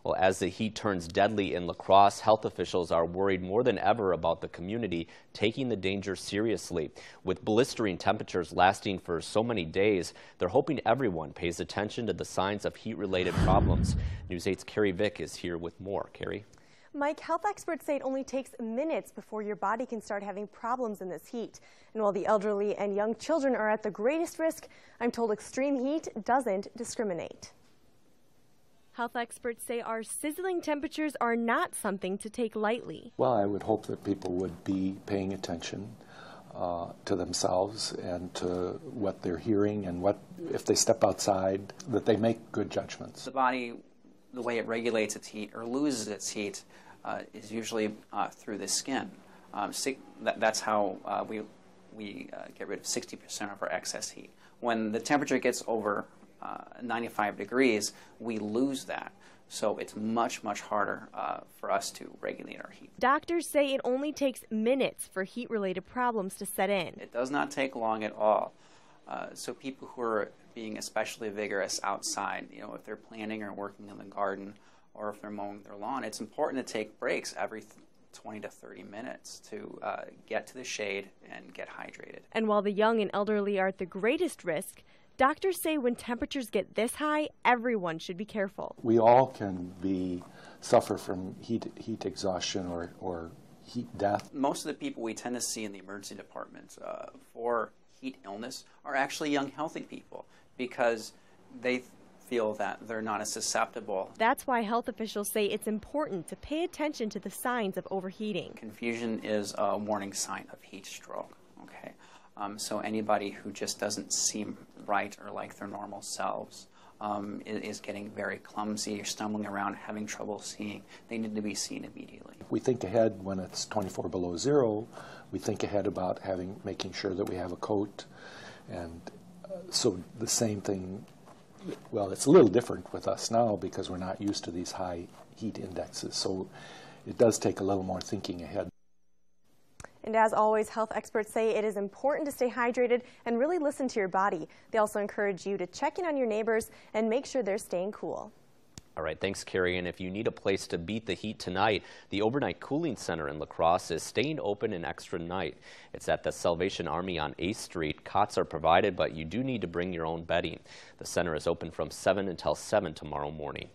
Well, as the heat turns deadly in La Crosse, health officials are worried more than ever about the community taking the danger seriously. With blistering temperatures lasting for so many days, they're hoping everyone pays attention to the signs of heat-related problems. News 8's Carrie Vick is here with more. Carrie? Mike, health experts say it only takes minutes before your body can start having problems in this heat. And while the elderly and young children are at the greatest risk, I'm told extreme heat doesn't discriminate. Health experts say our sizzling temperatures are not something to take lightly. Well, I would hope that people would be paying attention to themselves and to what they're hearing, and what, if they step outside, that they make good judgments. The body, the way it regulates its heat or loses its heat is usually through the skin. That's how we get rid of 60% of our excess heat. When the temperature gets over 95 degrees, we lose that. So it's much, much harder for us to regulate our heat. Doctors say it only takes minutes for heat-related problems to set in. It does not take long at all. So people who are being especially vigorous outside, you know, if they're planting or working in the garden, or if they're mowing their lawn, it's important to take breaks every 20 to 30 minutes to get to the shade and get hydrated. And while the young and elderly are at the greatest risk, doctors say when temperatures get this high, everyone should be careful. We all can suffer from heat exhaustion or heat death. Most of the people we tend to see in the emergency departments for heat illness are actually young, healthy people, because they feel that they're not as susceptible. That's why health officials say it's important to pay attention to the signs of overheating. Confusion is a warning sign of heat stroke. Okay, so anybody who just doesn't seem right or like their normal selves is getting very clumsy, or stumbling around, having trouble seeing, they need to be seen immediately. We think ahead when it's 24 below zero. We think ahead about making sure that we have a coat, and so the same thing. Well, it's a little different with us now because we're not used to these high heat indexes, so it does take a little more thinking ahead. And as always, health experts say it is important to stay hydrated and really listen to your body. They also encourage you to check in on your neighbors and make sure they're staying cool. All right, thanks, Carrie. And if you need a place to beat the heat tonight, the Overnight Cooling Center in La Crosse is staying open an extra night. It's at the Salvation Army on 8th Street. Cots are provided, but you do need to bring your own bedding. The center is open from 7 until 7 tomorrow morning.